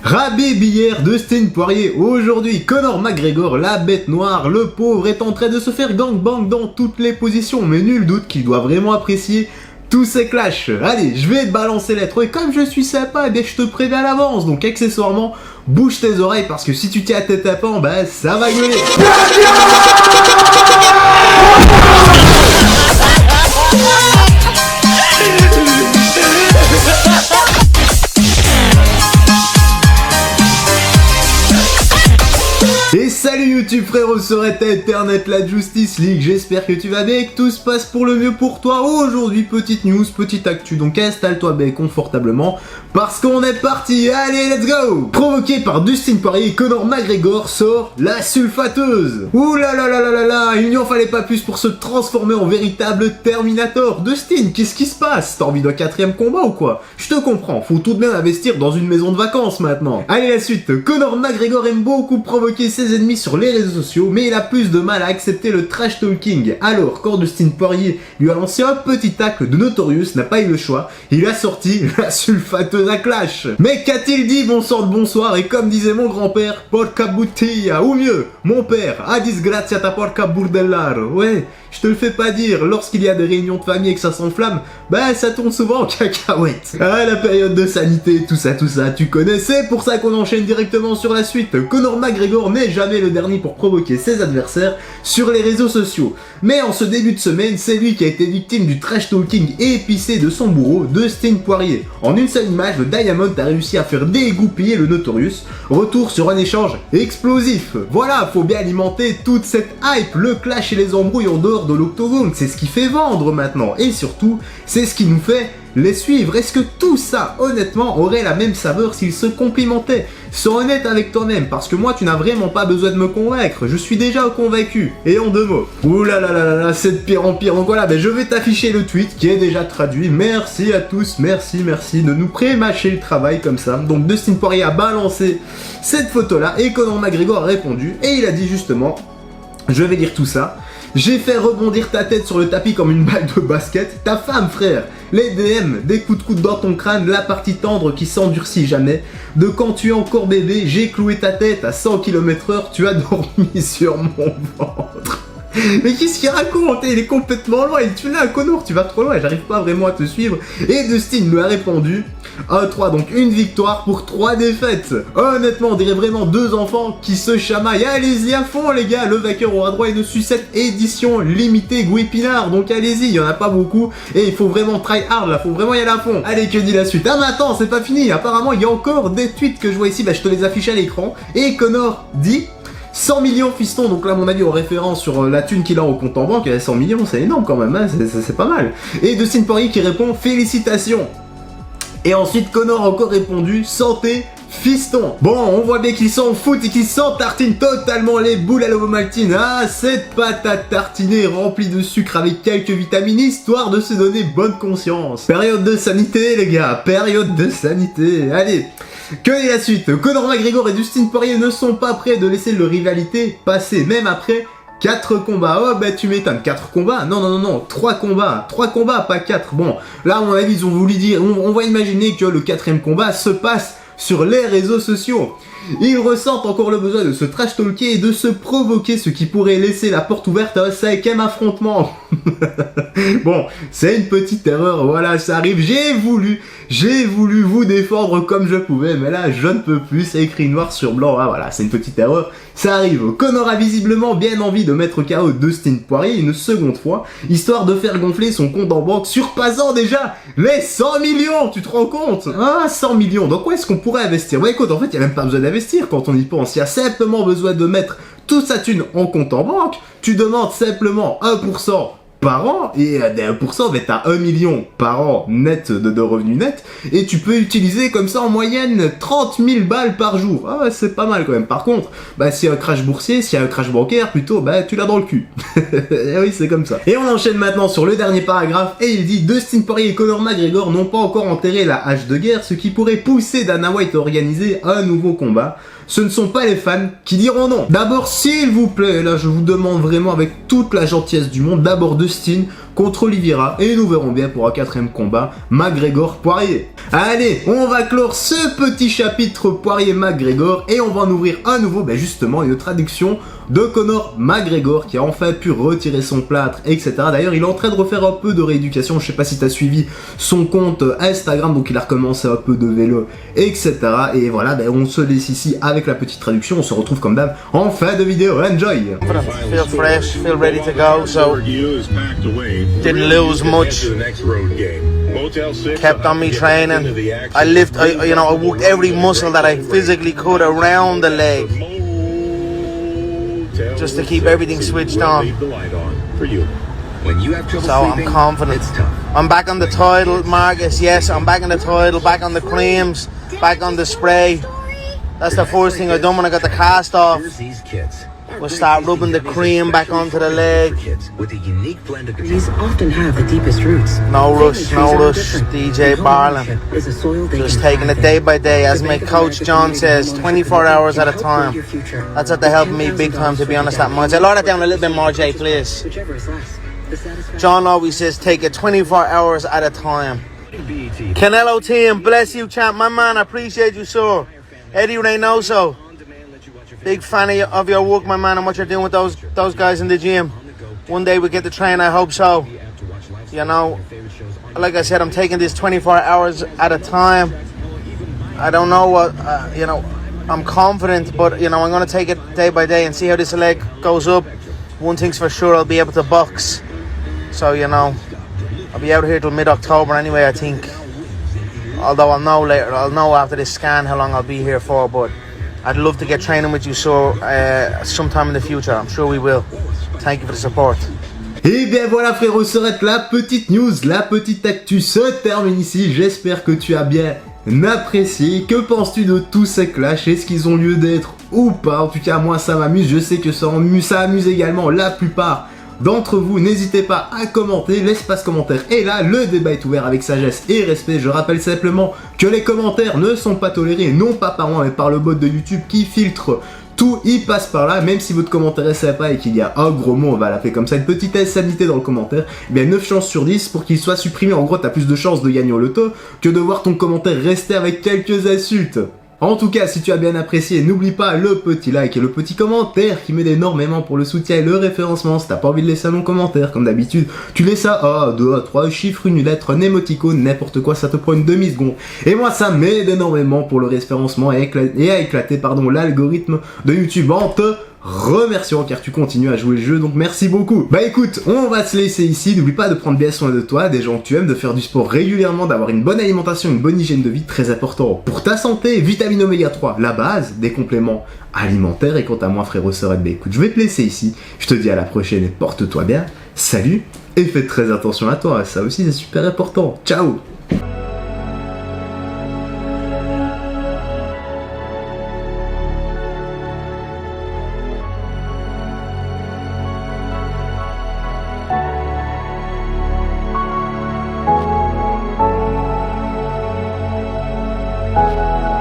Rabais billard, Dustin Poirier. Aujourd'hui, Conor McGregor, la bête noire, le pauvre, est en train de se faire gangbang dans toutes les positions, mais nul doute qu'il doit vraiment apprécier tous ces clashs. Allez, je vais te balancer l'être et comme je suis sympa, eh bien, je te préviens à l'avance, donc accessoirement, bouge tes oreilles parce que si tu tiens à tes tapants, bah ça va gueuler. Et salut YouTube frérot, sur Internet, la Justice League, j'espère que tu vas bien et que tout se passe pour le mieux pour toi. Aujourd'hui, petite news, petite actu, donc installe-toi bien confortablement, parce qu'on est parti, allez let's go. Provoqué par Dustin Poirier, Conor McGregor sort la sulfateuse. Ouh là là là là là là, il n'y en fallait pas plus pour se transformer en véritable Terminator. Dustin, qu'est-ce qui se passe? T'as envie d'un 4ème combat ou quoi? Je te comprends, faut tout de même investir dans une maison de vacances maintenant. Allez la suite, Conor McGregor aime beaucoup provoquer ses ennemis sur les réseaux sociaux, mais il a plus de mal à accepter le trash talking. Alors, quand Dustin Poirier lui a lancé un petit tacle de Notorious, n'a pas eu le choix, il a sorti la sulfateuse à clash. Mais qu'a-t-il dit, bon sang de bonsoir, et comme disait mon grand-père, porca bottiglia, ou mieux, mon père, a disgrazia ta porca burdellaro. Ouais, je te le fais pas dire, lorsqu'il y a des réunions de famille et que ça s'enflamme, bah ça tourne souvent en cacahuète. Ah, la période de sanité, tout ça, tu connais, c'est pour ça qu'on enchaîne directement sur la suite. Conor McGregor n'est jamais le dernier pour provoquer ses adversaires sur les réseaux sociaux. Mais en ce début de semaine, c'est lui qui a été victime du trash talking épicé de son bourreau, Dustin Poirier. En une seule image, le Diamond a réussi à faire dégoupiller le Notorious. Retour sur un échange explosif. Voilà, faut bien alimenter toute cette hype, le clash et les embrouilles en dehors de l'octogone, c'est ce qui fait vendre maintenant. Et surtout, c'est ce qui nous fait les suivre. Est-ce que tout ça, honnêtement, aurait la même saveur s'ils se complimentaient? Sois honnête avec toi-même, parce que moi, tu n'as vraiment pas besoin de me convaincre. Je suis déjà convaincu. Et en 2 mots. Ouh là là là là là, c'est de pire en pire. Donc voilà, ben je vais t'afficher le tweet qui est déjà traduit. Merci à tous, merci de nous pré-mâcher le travail comme ça. Donc Dustin Poirier a balancé cette photo-là et Conor McGregor a répondu. Et il a dit justement, je vais lire tout ça. J'ai fait rebondir ta tête sur le tapis comme une balle de basket. Ta femme, frère. Les DM, des coups de coude dans ton crâne, la partie tendre qui s'endurcit jamais. De quand tu es encore bébé, j'ai cloué ta tête à 100 km/h, tu as dormi sur mon ventre. Mais qu'est-ce qu'il raconte? Il est complètement loin, tu l'as, Conor, tu vas trop loin, j'arrive pas vraiment à te suivre. Et Dustin lui a répondu 1-3, donc une victoire pour 3 défaites. Honnêtement, on dirait vraiment 2 enfants qui se chamaillent. Allez-y à fond les gars, le vainqueur aura droit à une sucette édition limitée Guépinard. Donc allez-y, il y en a pas beaucoup et il faut vraiment try hard là, faut vraiment y aller à fond. Allez, que dit la suite? Ah mais attends, c'est pas fini, apparemment il y a encore des tweets que je vois ici, bah je te les affiche à l'écran. Et Conor dit 100 millions fiston, donc là à mon avis en référence sur la thune qu'il a au compte en banque, 100 millions c'est énorme quand même, hein, c'est pas mal. Et Dustin Poirier qui répond félicitations. Et ensuite Conor a encore répondu santé fiston. Bon, on voit bien qu'ils s'en foutent et qu'ils s'en tartinent totalement les boules à l'ovomaltine. Ah, cette pâte à tartiner remplie de sucre avec quelques vitamines, histoire de se donner bonne conscience. Période de sanité les gars, période de sanité. Allez, que est la suite? Conor McGregor et Dustin Poirier ne sont pas prêts de laisser leur rivalité passer, même après 4 combats. Oh bah tu m'étonnes, 4 combats? Non, 3 combats. 3 combats, pas 4. Bon, là à mon avis ils ont voulu dire, on va imaginer que le 4ème combat se passe sur les réseaux sociaux. Ils ressentent encore le besoin de se trash talker et de se provoquer, ce qui pourrait laisser la porte ouverte à un 5ème affrontement. Bon, c'est une petite erreur, voilà, ça arrive. J'ai voulu vous défendre comme je pouvais, mais là, je ne peux plus, c'est écrit noir sur blanc. Ah voilà, c'est une petite erreur, ça arrive. Conor a visiblement bien envie de mettre KO Dustin Poirier une seconde fois, histoire de faire gonfler son compte en banque, surpassant déjà les 100 millions, tu te rends compte? Ah, 100 millions, dans quoi est-ce qu'on pourrait investir? Bah écoute, en fait, il n'y a même pas besoin d'investir quand on y pense, il y a simplement besoin de mettre toute sa thune en compte en banque, tu demandes simplement 1% par an, et des 1%, t'as 1 million par an net de revenus nets, et tu peux utiliser comme ça en moyenne 30 000 balles par jour. Ah, c'est pas mal quand même. Par contre, bah s'il y a un crash boursier, s'il y a un crash bancaire, plutôt, bah tu l'as dans le cul. Et oui, c'est comme ça. Et on enchaîne maintenant sur le dernier paragraphe, et il dit Dustin Poirier et Conor McGregor n'ont pas encore enterré la hache de guerre, ce qui pourrait pousser Dana White à organiser un nouveau combat. Ce ne sont pas les fans qui diront non. D'abord, s'il vous plaît, là je vous demande vraiment avec toute la gentillesse du monde, d'abord Dustin, contre Oliveira et nous verrons bien pour un 4ème combat McGregor-Poirier. Allez, on va clore ce petit chapitre Poirier-McGregor et on va en ouvrir à nouveau justement une traduction de Conor McGregor qui a enfin pu retirer son plâtre, etc. D'ailleurs, il est en train de refaire un peu de rééducation. Je sais pas si tu as suivi son compte Instagram, donc il a recommencé un peu de vélo, etc. Et voilà, on se laisse ici avec la petite traduction. On se retrouve comme d'hab en fin de vidéo. Enjoy! Feel fresh, feel ready to go, so didn't lose much. Kept on me training. I worked every muscle that I physically could around the leg, just to keep everything switched on. So I'm confident. I'm back on the title, Marcus. Yes, I'm back on the title, back on the creams, back on the spray. That's the first thing I done when I got the cast off. We'll start rubbing the cream back onto the leg. These often have the deepest roots. No rush, DJ Barlin. Just taking it day by day, as my coach John says, 24 hours at a time. That's what they helped me big time, to be honest, that much. Lower that down a little bit more, Jay, please. John always says, take it 24 hours at a time. Canelo team, bless you, champ. My man, I appreciate you, sir. Eddie Reynoso. Big fan of your work, my man, and what you're doing with those guys in the gym. One day we get to train, I hope so. You know, like I said, I'm taking this 24 hours at a time. I don't know what, I'm confident, but, I'm going to take it day by day and see how this leg goes up. One thing's for sure, I'll be able to box. So, I'll be out here till mid-October anyway, I think. Although I'll know later, I'll know after this scan how long I'll be here for, but I'd love to get training with you, so sometime in the future. I'm sure we will. Thank you for the support. Et bien voilà frérot, sœurettes, la petite news, la petite actu se termine ici. J'espère que tu as bien apprécié. Que penses-tu de tous ces clashs? Est-ce qu'ils ont lieu d'être ou pas? En tout cas moi ça m'amuse, je sais que ça amuse également la plupart d'entre vous. N'hésitez pas à commenter, l'espace commentaire est là, le débat est ouvert avec sagesse et respect. Je rappelle simplement que les commentaires ne sont pas tolérés, non pas par moi mais par le bot de YouTube qui filtre tout, il passe par là. Même si votre commentaire est sympa et qu'il y a un gros mot, on va l'appeler comme ça, une petite insanité dans le commentaire, eh bien 9 chances sur 10 pour qu'il soit supprimé. En gros t'as plus de chances de gagner au loto que de voir ton commentaire rester avec quelques insultes. En tout cas, si tu as bien apprécié, n'oublie pas le petit like et le petit commentaire qui m'aide énormément pour le soutien et le référencement. Si t'as pas envie de laisser un long commentaire, comme d'habitude, tu laisses ça 1, 2, 3 chiffres, une lettre, un émoticône, n'importe quoi, ça te prend une demi-seconde. Et moi, ça m'aide énormément pour le référencement et à éclater l'algorithme de YouTube en te remerciant car tu continues à jouer le jeu, donc merci beaucoup. Bah écoute, on va se laisser ici. N'oublie pas de prendre bien soin de toi, des gens que tu aimes, de faire du sport régulièrement, d'avoir une bonne alimentation, une bonne hygiène de vie, très important pour ta santé. Vitamine oméga 3, la base des compléments alimentaires. Et quant à moi frérot sœurette, bah écoute, je vais te laisser ici. Je te dis à la prochaine et porte-toi bien. Salut et fais très attention à toi, ça aussi c'est super important. Ciao.